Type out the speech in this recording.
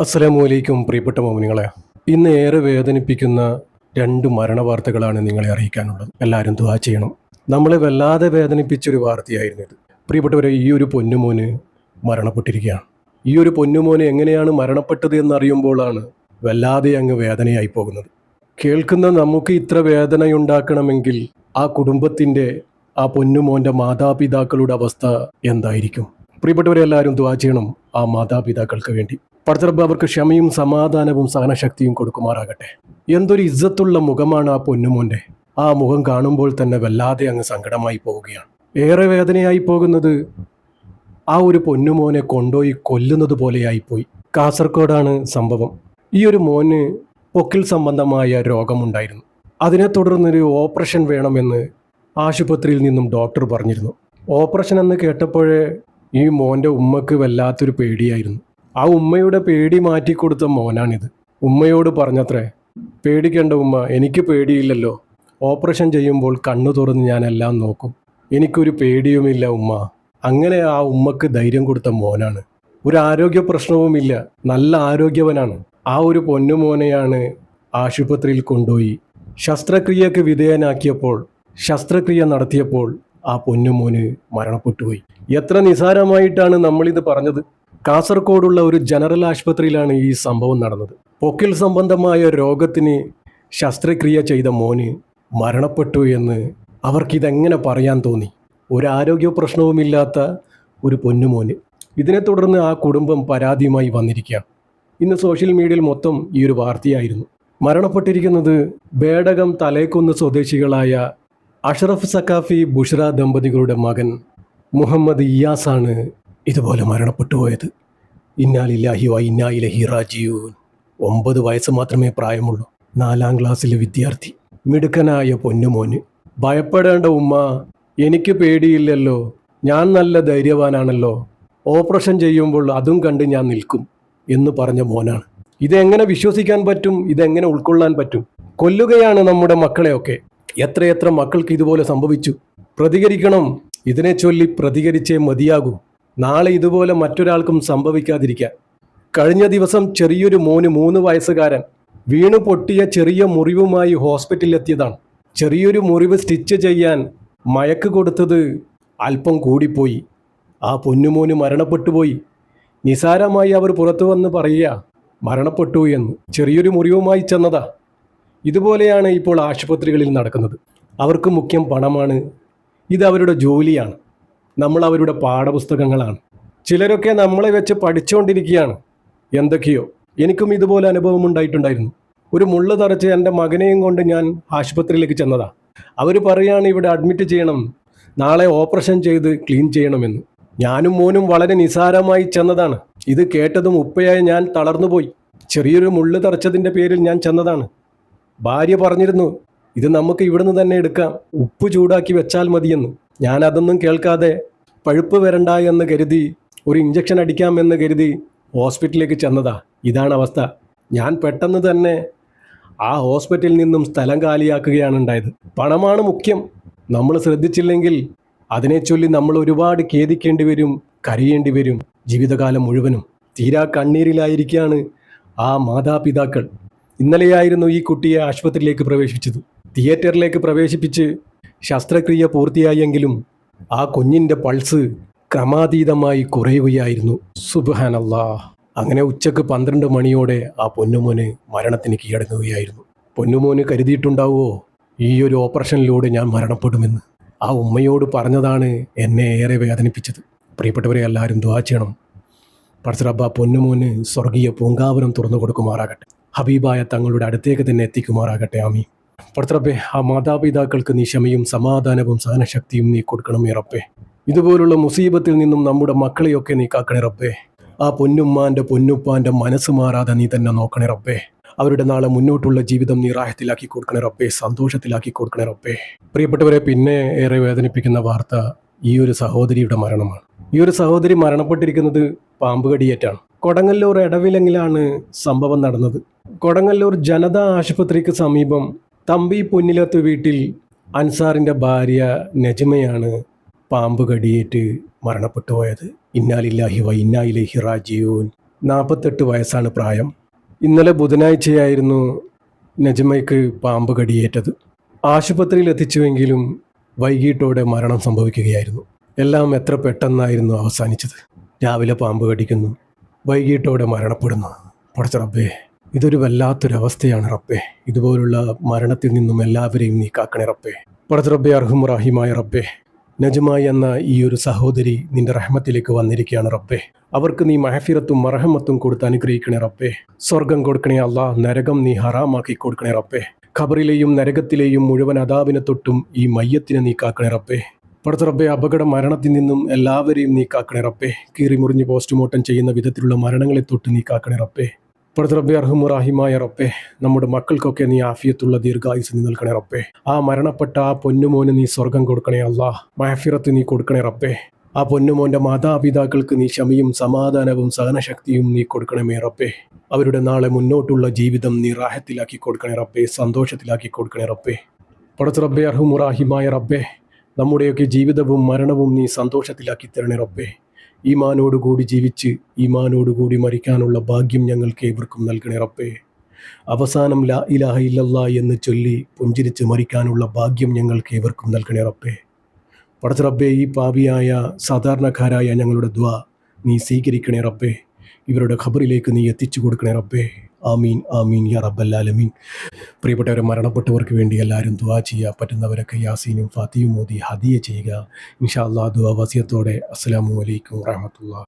അസ്സലാമു അലൈക്കും പ്രിയപ്പെട്ട മോമിനിങ്ങളെ, ഇന്ന് ഏറെ വേദനിപ്പിക്കുന്ന രണ്ട് മരണവാർത്തകളാണ് നിങ്ങളെ അറിയിക്കാനുള്ളത്. എല്ലാവരും ദുആ ചെയ്യണം. നമ്മളെ വല്ലാതെ വേദനിപ്പിച്ചൊരു വാർത്തയായിരുന്നു ഇത്. പ്രിയപ്പെട്ടവരെ, ഈ ഒരു പൊന്നുമോന് മരണപ്പെട്ടിരിക്കുകയാണ്. ഈ ഒരു പൊന്നുമോന് എങ്ങനെയാണ് മരണപ്പെട്ടത് എന്നറിയുമ്പോഴാണ് വല്ലാതെ അങ്ങ് വേദനയായി പോകുന്നത്. കേൾക്കുന്ന നമുക്ക് ഇത്ര വേദനയുണ്ടാക്കണമെങ്കിൽ ആ കുടുംബത്തിൻ്റെ, ആ പൊന്നുമോൻ്റെ മാതാപിതാക്കളുടെ അവസ്ഥ എന്തായിരിക്കും? പ്രിയപ്പെട്ടവരെ, എല്ലാവരും ദുആ ചെയ്യണം ആ മാതാപിതാക്കൾക്ക് വേണ്ടി. പടച്ചറബ്ബ് അവർക്ക് ക്ഷമയും സമാധാനവും സഹനശക്തിയും കൊടുക്കുമാറാകട്ടെ. എന്തൊരു ഇജ്ജത്തുള്ള മുഖമാണ് ആ പൊന്നുമോൻ്റെ. ആ മുഖം കാണുമ്പോൾ തന്നെ വല്ലാതെ അങ്ങ് സങ്കടമായി പോവുകയാണ്. ഏറെ വേദനയായി പോകുന്നത് ആ ഒരു പൊന്നുമോനെ കൊണ്ടുപോയി കൊല്ലുന്നത് പോലെയായിപ്പോയി. കാസർഗോഡാണ് സംഭവം. ഈ ഒരു മോന് പൊക്കിൾ സംബന്ധമായ രോഗമുണ്ടായിരുന്നു. അതിനെ തുടർന്നൊരു ഓപ്പറേഷൻ വേണമെന്ന് ആശുപത്രിയിൽ നിന്നും ഡോക്ടർ പറഞ്ഞിരുന്നു. ഓപ്പറേഷൻ എന്ന് കേട്ടപ്പോഴേ ഈ മോൻ്റെ ഉമ്മക്ക് വല്ലാത്തൊരു പേടിയായിരുന്നു. ആ ഉമ്മയുടെ പേടി മാറ്റിക്കൊടുത്ത മോനാണിത്. ഉമ്മയോട് പറഞ്ഞത്രേ, പേടിക്കേണ്ട ഉമ്മ, എനിക്ക് പേടിയില്ലല്ലോ. ഓപ്പറേഷൻ ചെയ്യുമ്പോൾ കണ്ണു തുറന്ന് ഞാനെല്ലാം നോക്കും, എനിക്കൊരു പേടിയുമില്ല ഉമ്മ. അങ്ങനെ ആ ഉമ്മക്ക് ധൈര്യം കൊടുത്ത മോനാണ്. ഒരു ആരോഗ്യ പ്രശ്നവുമില്ല, നല്ല ആരോഗ്യവനാണ്. ആ ഒരു പൊന്നുമോനെയാണ് ആശുപത്രിയിൽ കൊണ്ടുപോയി ശസ്ത്രക്രിയക്ക് വിധേയനാക്കിയപ്പോൾ, ശസ്ത്രക്രിയ നടത്തിയപ്പോൾ ആ പൊന്നുമോന് മരണപ്പെട്ടുപോയി. എത്ര നിസാരമായിട്ടാണ് നമ്മളിത് പറഞ്ഞത്. കാസർഗോഡുള്ള ഒരു ജനറൽ ആശുപത്രിയിലാണ് ഈ സംഭവം നടന്നത്. പൊക്കിൾ സംബന്ധമായ രോഗത്തിന് ശസ്ത്രക്രിയ ചെയ്ത മോന് മരണപ്പെട്ടു എന്ന് അവർക്കിതെങ്ങനെ പറയാൻ തോന്നി? ഒരു ആരോഗ്യ പ്രശ്നവുമില്ലാത്ത ഒരു പൊന്നുമോന്. ഇതിനെ തുടർന്ന് ആ കുടുംബം പരാതിയുമായി വന്നിരിക്കുകയാണ്. ഇന്ന് സോഷ്യൽ മീഡിയയിൽ മൊത്തം ഈ ഒരു വാർത്തയായിരുന്നു. മരണപ്പെട്ടിരിക്കുന്നത് ബേഡകം തലേക്കുന്ന് സ്വദേശികളായ അഷ്റഫ് സക്കാഫി ബുഷ്ര ദമ്പതികളുടെ മകൻ മുഹമ്മദ് ഇയാസാണ് ഇതുപോലെ മരണപ്പെട്ടു പോയത്. ഇന്നാ ലില്ലാഹി വ ഇന്നാ ഇലൈഹി റാജിഊൻ. 9 വയസ്സ് മാത്രമേ പ്രായമുള്ളൂ. 4ാം ക്ലാസ്സിലെ വിദ്യാർത്ഥി. മിടുക്കനായ പൊന്നുമോന്. ഭയപ്പെടേണ്ട ഉമ്മ, എനിക്ക് പേടിയില്ലല്ലോ, ഞാൻ നല്ല ധൈര്യവാനാണല്ലോ, ഓപ്പറേഷൻ ചെയ്യുമ്പോൾ അതും കണ്ട് ഞാൻ നിൽക്കും എന്ന് പറഞ്ഞ മോനാണ്. ഇതെങ്ങനെ വിശ്വസിക്കാൻ പറ്റും? ഇതെങ്ങനെ ഉൾക്കൊള്ളാൻ പറ്റും? കൊല്ലുകയാണ് നമ്മുടെ മക്കളെയൊക്കെ. എത്രയെത്ര മക്കൾക്ക് ഇതുപോലെ സംഭവിച്ചു. പ്രതികരിക്കണം. ഇതിനെ ചൊല്ലി പ്രതികരിച്ചേ മതിയാകൂ. നാളെ ഇതുപോലെ മറ്റൊരാൾക്കും സംഭവിക്കാതിരിക്കാൻ. കഴിഞ്ഞ ദിവസം ചെറിയൊരു മോന്, 3 വയസ്സുകാരൻ, വീണു പൊട്ടിയ ചെറിയ മുറിവുമായി ഹോസ്പിറ്റലിലെത്തിയതാണ്. ചെറിയൊരു മുറിവ് സ്റ്റിച്ച് ചെയ്യാൻ മയക്ക് കൊടുത്തത് അല്പം കൂടിപ്പോയി. ആ പൊന്നുമോന് മരണപ്പെട്ടുപോയി. നിസാരമായി അവർ പുറത്തു വന്ന് പറയുക മരണപ്പെട്ടു എന്ന്. ചെറിയൊരു മുറിവുമായി ചെന്നതാ. ഇതുപോലെയാണ് ഇപ്പോൾ ആശുപത്രികളിൽ നടക്കുന്നത്. അവർക്ക് മുഖ്യം പണമാണ്. ഇത് അവരുടെ ജോലിയാണ്. നമ്മൾ അവരുടെ പാഠപുസ്തകങ്ങളാണ്. ചിലരൊക്കെ നമ്മളെ വെച്ച് പഠിച്ചുകൊണ്ടിരിക്കുകയാണ് എന്തൊക്കെയോ. എനിക്കും ഇതുപോലെ അനുഭവം ഉണ്ടായിട്ടുണ്ടായിരുന്നു. ഒരു മുള്ള തറച്ച് എൻ്റെ മകനെയും കൊണ്ട് ഞാൻ ആശുപത്രിയിലേക്ക് ചെന്നതാ. അവർ പറയാണ് ഇവിടെ അഡ്മിറ്റ് ചെയ്യണം, നാളെ ഓപ്പറേഷൻ ചെയ്ത് ക്ലീൻ ചെയ്യണമെന്ന്. ഞാനും മോനും വളരെ നിസാരമായി ചെന്നതാണ്. ഇത് കേട്ടതും ഉപ്പയായ ഞാൻ തളർന്നുപോയി. ചെറിയൊരു മുള്ള് തറച്ചതിൻ്റെ പേരിൽ ഞാൻ ചെന്നതാണ്. ഭാര്യ പറഞ്ഞിരുന്നു, ഇത് നമുക്ക് ഇവിടുന്ന് തന്നെ എടുക്കാം, ഉപ്പ് ചൂടാക്കി വെച്ചാൽ മതിയെന്ന്. ഞാൻ അതൊന്നും കേൾക്കാതെ പഴുപ്പ് വരണ്ട എന്ന് കരുതി ഒരു ഇഞ്ചക്ഷൻ അടിക്കാമെന്ന് കരുതി ഹോസ്പിറ്റലിലേക്ക് ചെന്നതാ. ഇതാണ് അവസ്ഥ. ഞാൻ പെട്ടെന്ന് തന്നെ ആ ഹോസ്പിറ്റലിൽ നിന്നും സ്ഥലം കാലിയാക്കുകയാണ് ഉണ്ടായത്. പണമാണ് മുഖ്യം. നമ്മൾ ശ്രദ്ധിച്ചില്ലെങ്കിൽ അതിനെ ചൊല്ലി നമ്മൾ ഒരുപാട് ഖേദിക്കേണ്ടി വരും, കരയേണ്ടി വരും ജീവിതകാലം മുഴുവനും. തീരാ കണ്ണീരിലായിരിക്കുകയാണ് ആ മാതാപിതാക്കൾ. ഇന്നലെയായിരുന്നു ഈ കുട്ടിയെ ആശുപത്രിയിലേക്ക് പ്രവേശിച്ചത്. തിയേറ്ററിലേക്ക് പ്രവേശിപ്പിച്ച് ശസ്ത്രക്രിയ പൂർത്തിയായെങ്കിലും ആ കുഞ്ഞിൻ്റെ പൾസ് ക്രമാതീതമായി കുറയുകയായിരുന്നു. സുബ്ഹാനല്ലാഹ്. അങ്ങനെ ഉച്ചക്ക് 12 മണിയോടെ ആ പൊന്നുമോന് മരണത്തിന് കീഴടങ്ങുകയായിരുന്നു. പൊന്നുമോന് കരുതിയിട്ടുണ്ടാവുമോ ഈ ഒരു ഓപ്പറേഷനിലൂടെ ഞാൻ മരണപ്പെടുമെന്ന്? ആ ഉമ്മയോട് പറഞ്ഞതാണ് എന്നെ ഏറെ വേദനിപ്പിച്ചത്. പ്രിയപ്പെട്ടവരെ, എല്ലാവരും ദുആ ചെയ്യണം. പടച്ചറബ്ബ് ആ പൊന്നുമോന് സ്വർഗീയ പൂങ്കാവനം തുറന്നു കൊടുക്കുമാറാകട്ടെ. ഹബീബായ തങ്ങളുടെ അടുത്തേക്ക് തന്നെ എത്തിക്കുമാറാകട്ടെ. ആമീൻ. പടച്ചറബ്ബേ, ആ മാതാപിതാക്കൾക്ക് നീ ക്ഷമയും സമാധാനവും സഹനശക്തിയും നീ കൊടുക്കണമേ റബ്ബേ. ഇതുപോലുള്ള മുസീബത്തിൽ നിന്നും നമ്മുടെ മക്കളെയൊക്കെ നീ കാക്കണേ റബ്ബേ. ആ പൊന്നുമ്മാൻ്റെ പൊന്നുപ്പാൻ്റെ മനസ്സ് മാറാതെ നീ തന്നെ നോക്കണേ റബ്ബേ. അവരുടെ നാളെ മുന്നോട്ടുള്ള ജീവിതം നീ റാഹത്തിലാക്കി കൊടുക്കണേ റബ്ബേ, സന്തോഷത്തിലാക്കി കൊടുക്കണേ റബ്ബേ. പ്രിയപ്പെട്ടവരെ, പിന്നെ ഏറെ വേദനിപ്പിക്കുന്ന വാർത്ത ഈ ഒരു സഹോദരിയുടെ മരണമാണ്. ഈ ഒരു സഹോദരി മരണപ്പെട്ടിരിക്കുന്നത് പാമ്പ് കടിയേറ്റാണ്. കൊടങ്ങല്ലൂർ എടവിലങ്ങിലാണ് സംഭവം നടന്നത്. കൊടങ്ങല്ലൂർ ജനതാ ആശുപത്രിക്ക് സമീപം തമ്പി പൊന്നിലത്ത് വീട്ടിൽ അൻസാറിൻ്റെ ഭാര്യ നജ്മയാണ് പാമ്പ് കടിയേറ്റ് മരണപ്പെട്ടു പോയത്. ഇന്നാ ലില്ലാഹി വ ഇന്നാ ഇലൈഹി റാജിഊൻ. 48 വയസ്സാണ് പ്രായം. ഇന്നലെ ബുധനാഴ്ചയായിരുന്നു നജ്മയ്ക്ക് പാമ്പ് കടിയേറ്റത്. ആശുപത്രിയിൽ എത്തിച്ചുവെങ്കിലും വൈകിട്ടോടെ മരണം സംഭവിക്കുകയായിരുന്നു. എല്ലാം എത്ര പെട്ടെന്നായിരുന്നു അവസാനിച്ചത്. രാവിലെ പാമ്പ് കടിക്കുന്നു, വൈകിട്ടോടെ മരണപ്പെടുന്നു. പടച്ച റബ്ബേ, ഇതൊരു വല്ലാത്തൊരവസ്ഥയാണ് റബ്ബേ. ഇതുപോലുള്ള മരണത്തിൽ നിന്നും എല്ലാവരെയും നീ കാക്കണേ റബ്ബേ. പടച്ച റബ്ബേ, അർഹം റഹീമായ റബ്ബേ, നജ്മ എന്ന ഈ ഒരു സഹോദരി നിന്റെ റഹ്മത്തിലേക്ക് വന്നിരിക്കുകയാണ് റബ്ബേ. അവർക്ക് നീ മഹഫിറത്തും മർഹമത്തും കൊടുത്ത് അനുഗ്രഹിക്കണേ റബ്ബേ. സ്വർഗം കൊടുക്കണേ അല്ലാ, നരകം നീ ഹറാമാക്കി കൊടുക്കണേ റബ്ബേ. ഖബറിലെയും നരകത്തിലെയും മുഴുവൻ അദാബിനെ തൊട്ടും ഈ മയ്യത്തിനെ നീ കാക്കണേ റബ്ബേ. പടച്ച റബ്ബേ, അപകട മരണത്തിൽ നിന്നും എല്ലാവരെയും നീ കാക്കണേ റബ്ബേ. കീറി മുറിഞ്ഞ് പോസ്റ്റ്മോർട്ടം ചെയ്യുന്ന വിധത്തിലുള്ള മരണങ്ങളെ തൊട്ട് നീ കാക്കണേ റബ്ബേ. പടച്ച റബ്ബേ, അർഹം റഹീമായ റബ്ബേ, നമ്മുടെ മക്കൾക്കൊക്കെ നീ ആഫിയത്തുള്ള ദീർഘായുസ് നീ നൽകണേ റബ്ബേ. ആ മരണപ്പെട്ട ആ പൊന്നുമോന് നീ സ്വർഗം കൊടുക്കണേ അല്ലാ, മഹഫിറത്ത് നീ കൊടുക്കണേ റബ്ബേ. ആ പൊന്നുമോൻ്റെ മാതാപിതാക്കൾക്ക് നീ ക്ഷമയും സമാധാനവും സഹനശക്തിയും നീ കൊടുക്കണമേ റബ്ബേ. അവരുടെ നാളെ മുന്നോട്ടുള്ള ജീവിതം നീ റാഹത്തിലാക്കി കൊടുക്കണേ റബ്ബേ, സന്തോഷത്തിലാക്കി കൊടുക്കണേ റബ്ബേ. പടച്ച റബ്ബേ, അർഹം റഹീമായ റബ്ബേ, നമ്മുടെയൊക്കെ ജീവിതവും മരണവും നീ സന്തോഷത്തിലാക്കി തരണേ റബ്ബേ. ഈമാനോടുകൂടി ജീവിച്ച് ഈമാനോടുകൂടി മരിക്കാനുള്ള ഭാഗ്യം ഞങ്ങൾക്ക് ഏവർക്കും നൽകണേ റബ്ബേ. അവസാനം ലാ ഇലാഹ ഇല്ലല്ലാ എന്ന് ചൊല്ലി പുഞ്ചിരിച്ച് മരിക്കാനുള്ള ഭാഗ്യം ഞങ്ങൾക്ക് ഏവർക്കും നൽകണേ റബ്ബേ. പടച്ച റബ്ബേ, ഈ പാപിയായ സാധാരണക്കാരായ ഞങ്ങളുടെ ദുആ നീ സ്വീകരിക്കണേ റബ്ബേ. ഇവരുടെ ഖബറിലേക്ക് നീ എത്തിച്ചു കൊടുക്കണേ റബ്ബേ. ആമീൻ ആമീൻ യാ റബ്ബൽ ആലമീൻ. പ്രിയപ്പെട്ടവരെ, മരണപ്പെട്ടവർക്ക് വേണ്ടി എല്ലാവരും ദുആ ചെയ്യുക. പറ്റുന്നവരൊക്കെ യാസീനും ഫാത്തിയും ഓതി ഹദിയ ചെയ്യുക. ഇൻഷാ അല്ലാഹ് ദുആ വസിയത്തോടെ. അസ്സലാമു അലൈക്കും വറഹ്മത്തുള്ളാഹി.